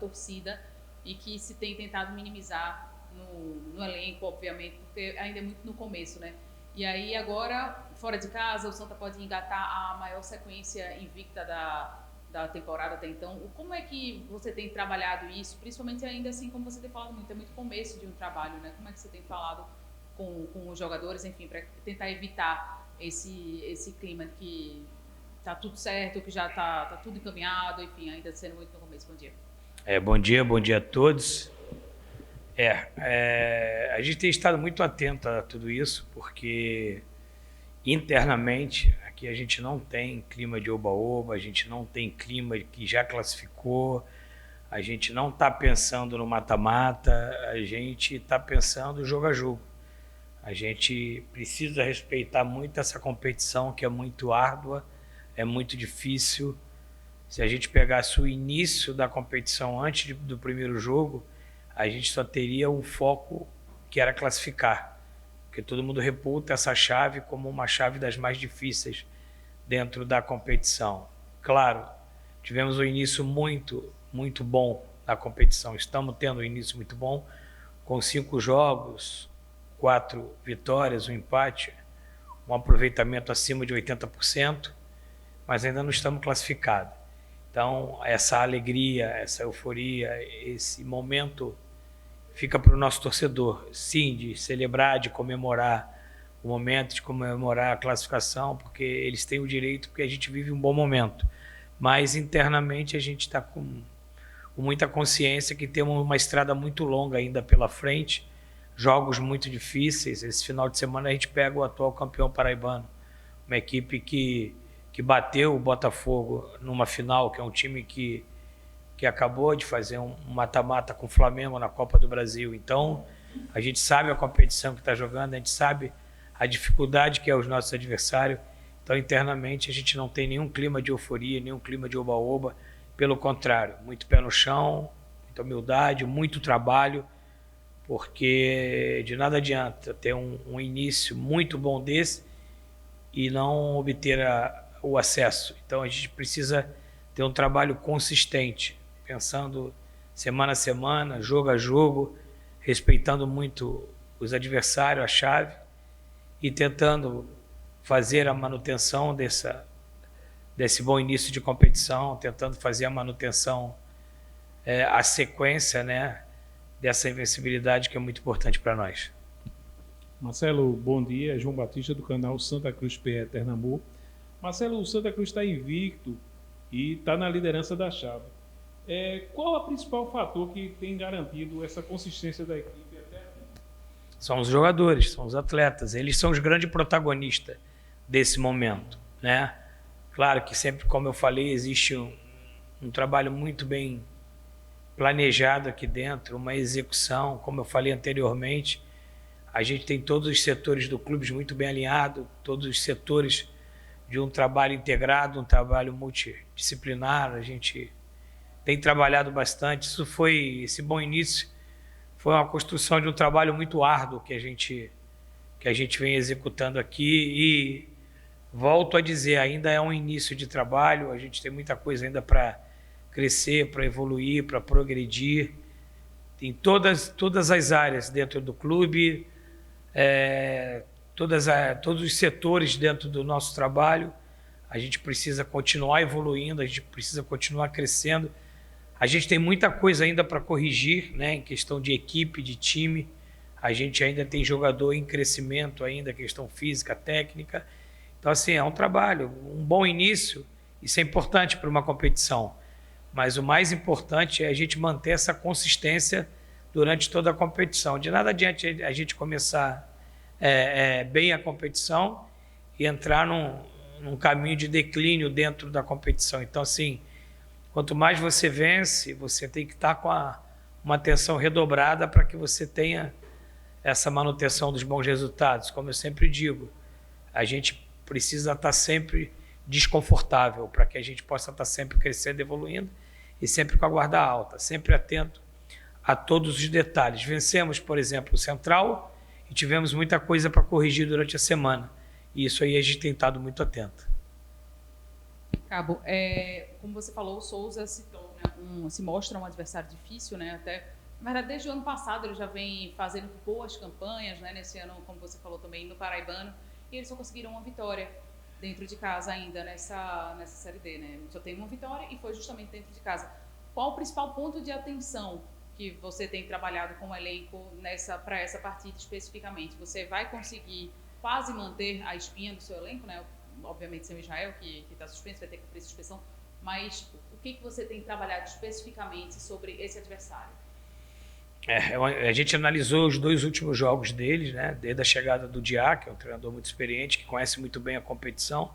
torcida e que se tem tentado minimizar no elenco, obviamente, porque ainda é muito no começo, né? E aí agora, fora de casa, o Santa pode engatar a maior sequência invicta da temporada até então. Como é que você tem trabalhado isso, principalmente ainda assim, como você tem falado muito, é muito começo de um trabalho, né? Como é que você tem falado com os jogadores, enfim, para tentar evitar esse clima de que tá tudo certo, que já tá tudo encaminhado, enfim, ainda sendo muito no começo. Bom dia. Bom dia a todos. A gente tem estado muito atento a tudo isso, porque internamente aqui a gente não tem clima de oba-oba, a gente não tem clima que já classificou, a gente não está pensando no mata-mata, a gente está pensando jogo a jogo. A gente precisa respeitar muito essa competição que é muito árdua, é muito difícil. Se a gente pegasse o início da competição antes do primeiro jogo, a gente só teria um foco que era classificar, porque todo mundo reputa essa chave como uma chave das mais difíceis dentro da competição. Claro, tivemos um início muito bom na competição, estamos tendo um início muito bom, com 5 jogos, 4 vitórias, um empate, um aproveitamento acima de 80%, mas ainda não estamos classificados. Então, essa alegria, essa euforia, esse momento fica para o nosso torcedor, sim, de celebrar, de comemorar o momento, de comemorar a classificação, porque eles têm o direito, porque a gente vive um bom momento. Mas, internamente, a gente está com muita consciência que temos uma estrada muito longa ainda pela frente, jogos muito difíceis. Esse final de semana a gente pega o atual campeão paraibano, uma equipe que bateu o Botafogo numa final, que é um time que acabou de fazer um mata-mata com o Flamengo na Copa do Brasil. Então, a gente sabe a competição que está jogando, a gente sabe a dificuldade que é os nossos adversários. Então, internamente, a gente não tem nenhum clima de euforia, nenhum clima de oba-oba. Pelo contrário, muito pé no chão, muita humildade, muito trabalho, porque de nada adianta ter um início muito bom desse e não obter o acesso. Então, a gente precisa ter um trabalho consistente, pensando semana a semana, jogo a jogo, respeitando muito os adversários, a chave, e tentando fazer a manutenção desse bom início de competição, tentando fazer a manutenção, a sequência, né, dessa invencibilidade que é muito importante para nós. Marcelo, bom dia. João Batista, do canal Santa Cruz PE Pernambuco. Marcelo, o Santa Cruz está invicto e está na liderança da chave. Qual é o principal fator que tem garantido essa consistência da equipe até aqui? São os jogadores, são os atletas. Eles são os grandes protagonistas desse momento, né? Claro que sempre, como eu falei, existe um trabalho muito bem planejado aqui dentro, uma execução, como eu falei anteriormente. A gente tem todos os setores do clube muito bem alinhados, todos os setores de um trabalho integrado, um trabalho multidisciplinar. A gente tem trabalhado bastante. Esse bom início foi uma construção de um trabalho muito árduo que a gente vem executando aqui, e volto a dizer, ainda é um início de trabalho, a gente tem muita coisa ainda para crescer, para evoluir, para progredir em todas as áreas dentro do clube, todos os setores dentro do nosso trabalho. A gente precisa continuar evoluindo, a gente precisa continuar crescendo. A gente tem muita coisa ainda para corrigir, né, em questão de equipe, de time. A gente ainda tem jogador em crescimento ainda, questão física, técnica. Então, assim, é um trabalho, um bom início, isso é importante para uma competição. Mas o mais importante é a gente manter essa consistência durante toda a competição. De nada adianta a gente começar bem a competição e entrar num caminho de declínio dentro da competição. Então, assim, quanto mais você vence, você tem que estar com uma atenção redobrada para que você tenha essa manutenção dos bons resultados. Como eu sempre digo, a gente precisa estar sempre desconfortável para que a gente possa estar sempre crescendo, evoluindo e sempre com a guarda alta, sempre atento a todos os detalhes. Vencemos, por exemplo, o Central e tivemos muita coisa para corrigir durante a semana. E isso aí a gente tem estado muito atento. Cabo, como você falou, o Souza citou, né, se mostra um adversário difícil, né? Até, na verdade, desde o ano passado ele já vem fazendo boas campanhas, né? Nesse ano, como você falou também, no Paraibano, e eles só conseguiram uma vitória dentro de casa ainda nessa Série D, né? Só tem uma vitória e foi justamente dentro de casa. Qual o principal ponto de atenção que você tem trabalhado com o elenco para essa partida especificamente? Você vai conseguir quase manter a espinha do seu elenco, né? Obviamente sem o Israel, que está suspenso, vai ter que cumprir suspensão, mas o que você tem trabalhado especificamente sobre esse adversário? A gente analisou os 2 últimos jogos deles, né? Desde a chegada do Diá, que é um treinador muito experiente, que conhece muito bem a competição.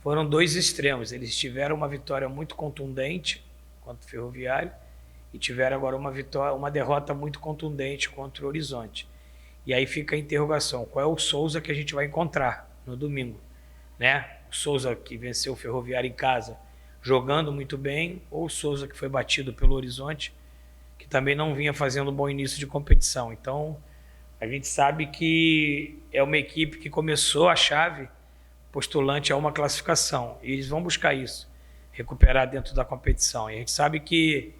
Foram 2 extremos. Eles tiveram uma vitória muito contundente contra o Ferroviário e tiveram agora uma derrota muito contundente contra o Horizonte. E aí fica a interrogação, qual é o Souza que a gente vai encontrar no domingo, né? O Souza que venceu o Ferroviário em casa jogando muito bem, ou o Souza que foi batido pelo Horizonte, que também não vinha fazendo um bom início de competição. Então, a gente sabe que é uma equipe que começou a chave postulante a uma classificação, e eles vão buscar isso, recuperar dentro da competição. E a gente sabe que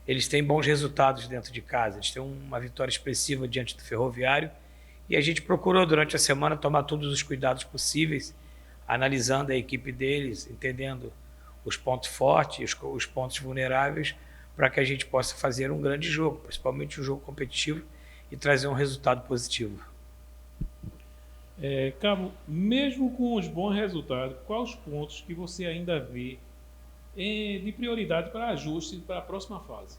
eles têm bons resultados dentro de casa, eles têm uma vitória expressiva diante do Ferroviário, e a gente procurou durante a semana tomar todos os cuidados possíveis, analisando a equipe deles, entendendo os pontos fortes, os pontos vulneráveis, para que a gente possa fazer um grande jogo, principalmente um jogo competitivo, e trazer um resultado positivo. Cabo, mesmo com os bons resultados, quais os pontos que você ainda vê de prioridade para ajuste para a próxima fase?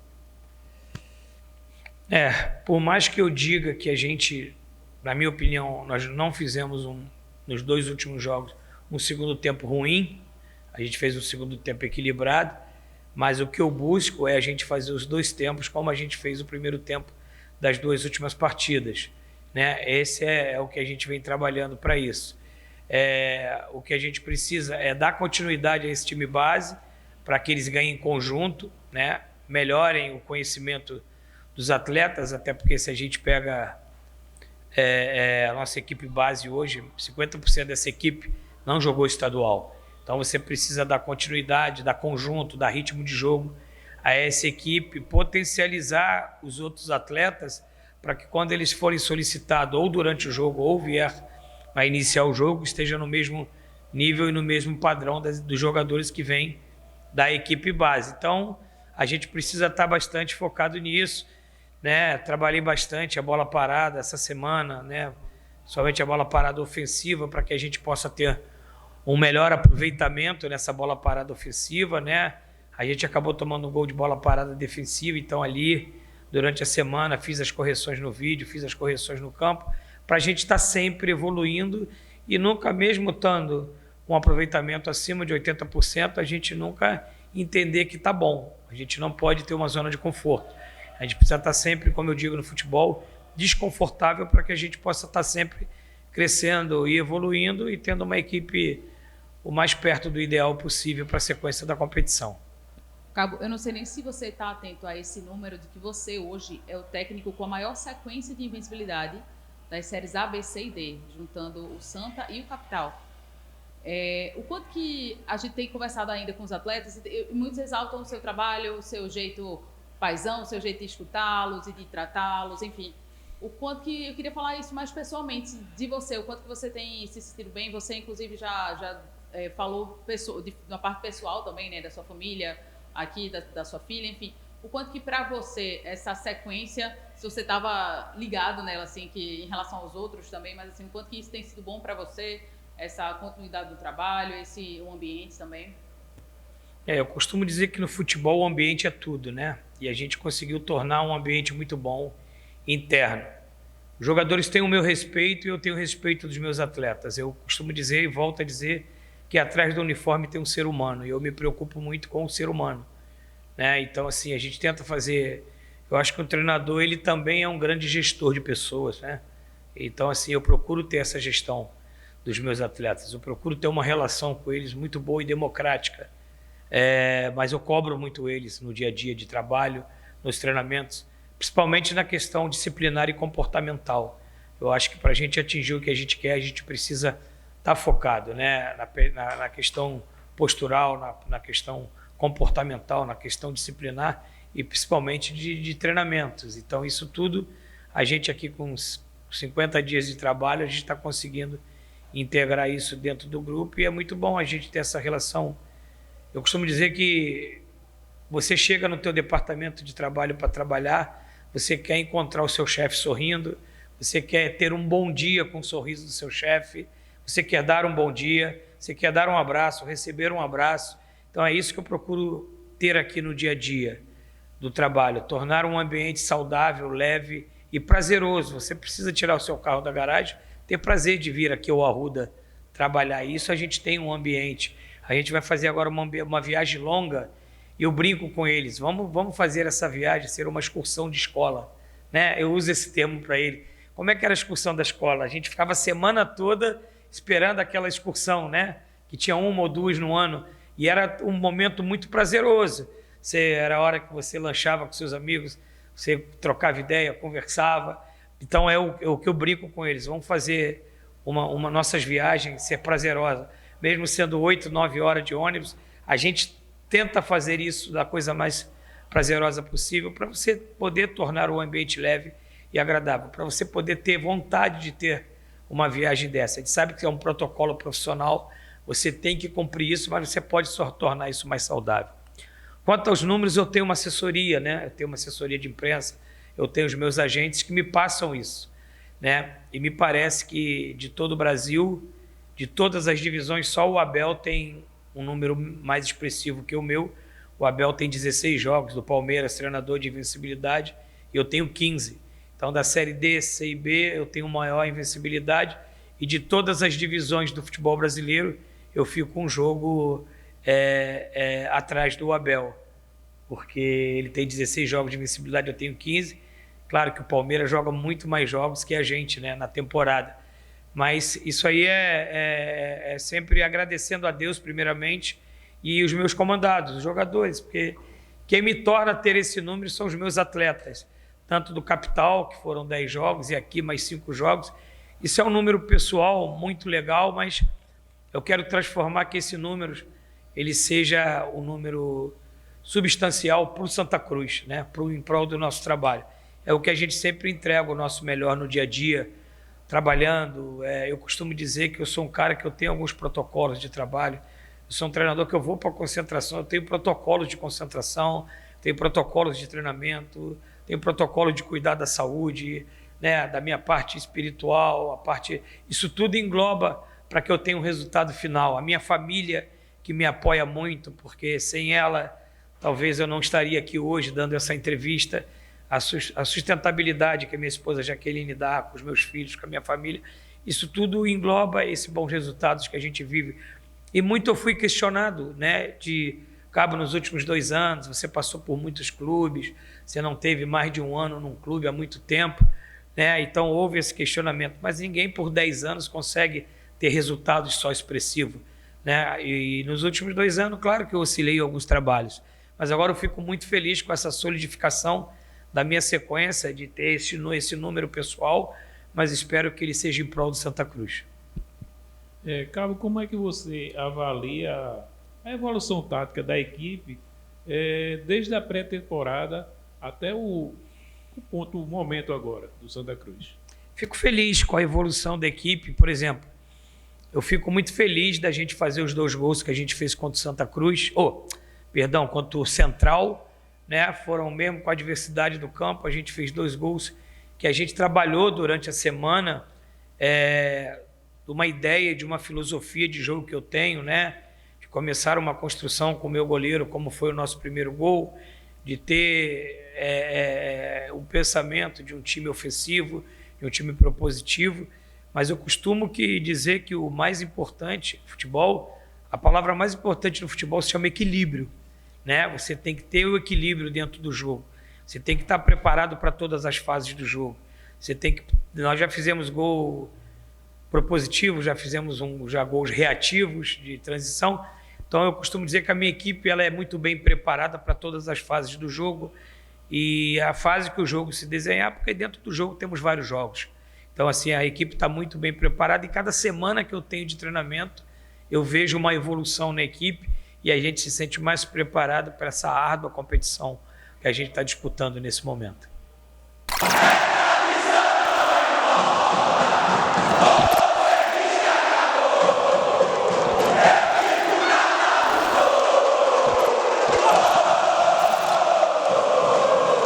Por mais que eu diga que a gente, na minha opinião, nós não fizemos nos 2 últimos jogos um segundo tempo ruim, a gente fez um segundo tempo equilibrado, mas o que eu busco é a gente fazer os 2 tempos como a gente fez o primeiro tempo das 2 últimas partidas, né? Esse é o que a gente vem trabalhando para isso. O que a gente precisa é dar continuidade a esse time base para que eles ganhem em conjunto, né? Melhorem o conhecimento dos atletas, até porque se a gente pega a nossa equipe base hoje, 50% dessa equipe não jogou estadual. Então você precisa dar continuidade, dar conjunto, dar ritmo de jogo a essa equipe, potencializar os outros atletas para que quando eles forem solicitados ou durante o jogo ou vier a iniciar o jogo, esteja no mesmo nível e no mesmo padrão dos jogadores que vêm da equipe base. Então a gente precisa estar bastante focado nisso, né? Trabalhei bastante a bola parada essa semana, né? Somente a bola parada ofensiva, para que a gente possa ter um melhor aproveitamento nessa bola parada ofensiva, né? A gente acabou tomando um gol de bola parada defensiva, então ali, durante a semana, fiz as correções no vídeo, fiz as correções no campo, para a gente estar sempre evoluindo e nunca, mesmo estando um aproveitamento acima de 80%, a gente nunca entender que está bom. A gente não pode ter uma zona de conforto. A gente precisa estar sempre, como eu digo no futebol, desconfortável para que a gente possa estar sempre crescendo e evoluindo e tendo uma equipe o mais perto do ideal possível para a sequência da competição. Cabo, eu não sei nem se você está atento a esse número de que você hoje é o técnico com a maior sequência de invencibilidade das séries A, B, C e D, juntando o Santa e o Capital. O quanto que a gente tem conversado ainda com os atletas, muitos exaltam o seu trabalho, o seu jeito paizão, o seu jeito de escutá-los e de tratá-los, enfim. O quanto que, eu queria falar isso mais pessoalmente de você, o quanto que você tem se sentido bem, você inclusive já falou da parte pessoal também, né, da sua família, aqui, da sua filha, enfim. O quanto que para você, essa sequência, se você estava ligado nela, assim, que em relação aos outros também, mas assim, o quanto que isso tem sido bom para você, essa continuidade do trabalho, o ambiente também? Eu costumo dizer que no futebol o ambiente é tudo, né? E a gente conseguiu tornar um ambiente muito bom, interno. Os jogadores têm o meu respeito e eu tenho o respeito dos meus atletas. Eu costumo dizer e volto a dizer que atrás do uniforme tem um ser humano e eu me preocupo muito com o ser humano, né? Então, assim, a gente tenta fazer... Eu acho que o treinador, ele também é um grande gestor de pessoas, né? Então, assim, eu procuro ter essa gestão dos meus atletas. Eu procuro ter uma relação com eles muito boa e democrática. Mas eu cobro muito eles no dia a dia de trabalho, nos treinamentos, principalmente na questão disciplinar e comportamental. Eu acho que para a gente atingir o que a gente quer, a gente precisa estar focado, né? Na questão postural, na questão comportamental, na questão disciplinar e principalmente de treinamentos. Então, isso tudo, a gente aqui com 50 dias de trabalho, a gente está conseguindo integrar isso dentro do grupo e é muito bom a gente ter essa relação. Eu costumo dizer que você chega no teu departamento de trabalho para trabalhar, você quer encontrar o seu chefe sorrindo, você quer ter um bom dia com o sorriso do seu chefe, você quer dar um bom dia, você quer dar um abraço, receber um abraço. Então é isso que eu procuro ter aqui no dia a dia do trabalho, tornar um ambiente saudável, leve e prazeroso. Você precisa tirar o seu carro da garagem, ter prazer de vir aqui ao Arruda trabalhar. Isso a gente tem um ambiente. A gente vai fazer agora uma viagem longa e eu brinco com eles. Vamos fazer essa viagem ser uma excursão de escola, né? Eu uso esse termo para ele. Como é que era a excursão da escola? A gente ficava a semana toda esperando aquela excursão, né? Que tinha 1 ou 2 no ano e era um momento muito prazeroso. Era a hora que você lanchava com seus amigos, você trocava ideia, conversava. Então é o que eu brinco com eles. Vamos fazer uma nossas viagens ser prazerosa. Mesmo sendo 8, 9 horas de ônibus, a gente tenta fazer isso da coisa mais prazerosa possível para você poder tornar o ambiente leve e agradável, para você poder ter vontade de ter uma viagem dessa. A gente sabe que é um protocolo profissional, você tem que cumprir isso, mas você pode só tornar isso mais saudável. Quanto aos números, eu tenho uma assessoria, né? Eu tenho uma assessoria de imprensa, eu tenho os meus agentes que me passam isso, né? E me parece que de todo o Brasil, de todas as divisões, só o Abel tem um número mais expressivo que o meu. O Abel tem 16 jogos, do Palmeiras, treinador de invencibilidade, e eu tenho 15. Então, da Série D, C e B, eu tenho maior invencibilidade, e de todas as divisões do futebol brasileiro, eu fico um jogo atrás do Abel, porque ele tem 16 jogos de invencibilidade, eu tenho 15. Claro que o Palmeiras joga muito mais jogos que a gente, né, na temporada. Mas isso aí é sempre agradecendo a Deus, primeiramente, e os meus comandados, os jogadores, porque quem me torna ter esse número são os meus atletas, tanto do capital, que foram 10 jogos, e aqui mais 5 jogos. Isso é um número pessoal muito legal, mas eu quero transformar que esse número ele seja um número substancial para o Santa Cruz, né? Em prol do nosso trabalho. É o que a gente sempre entrega o nosso melhor no dia a dia, trabalhando. Eu costumo dizer que eu sou um cara que eu tenho alguns protocolos de trabalho. Eu sou um treinador que eu vou para a concentração, eu tenho protocolos de concentração, tenho protocolos de treinamento, tenho protocolo de cuidar da saúde, né, da minha parte espiritual, isso tudo engloba para que eu tenha um resultado final. A minha família, que me apoia muito, porque sem ela, talvez eu não estaria aqui hoje dando essa entrevista. A sustentabilidade que a minha esposa Jaqueline dá com os meus filhos, com a minha família, isso tudo engloba esses bons resultados que a gente vive. E muito eu fui questionado, né, Cabo, nos últimos 2 anos, você passou por muitos clubes, você não teve mais de 1 ano num clube há muito tempo, né? Então houve esse questionamento, mas ninguém por 10 anos consegue ter resultados só expressivos, né? E nos últimos 2 anos, claro que eu oscilei em alguns trabalhos, mas agora eu fico muito feliz com essa solidificação da minha sequência, de ter esse número pessoal, mas espero que ele seja em prol do Santa Cruz. Cabo, como é que você avalia a evolução tática da equipe desde a pré-temporada até o momento agora do Santa Cruz? Fico feliz com a evolução da equipe. Por exemplo, eu fico muito feliz da gente fazer os 2 gols que a gente fez contra o Santa Cruz, contra o Central, né? Foram mesmo com a adversidade do campo, a gente fez 2 gols que a gente trabalhou durante a semana, de uma ideia, de uma filosofia de jogo que eu tenho, né? De começar uma construção com o meu goleiro, como foi o nosso primeiro gol, de ter um pensamento de um time ofensivo, de um time propositivo. Mas eu costumo dizer que o mais importante no futebol, a palavra mais importante no futebol se chama equilíbrio, né? Você tem que ter o equilíbrio dentro do jogo. Você tem que estar preparado para todas as fases do jogo. Nós já fizemos gol propositivo, já fizemos gols reativos de transição. Então eu costumo dizer que a minha equipe ela é muito bem preparada para todas as fases do jogo e a fase que o jogo se desenhar, porque dentro do jogo temos vários jogos. Então assim, a equipe está muito bem preparada e cada semana que eu tenho de treinamento eu vejo uma evolução na equipe e a gente se sente mais preparado para essa árdua competição que a gente está disputando nesse momento.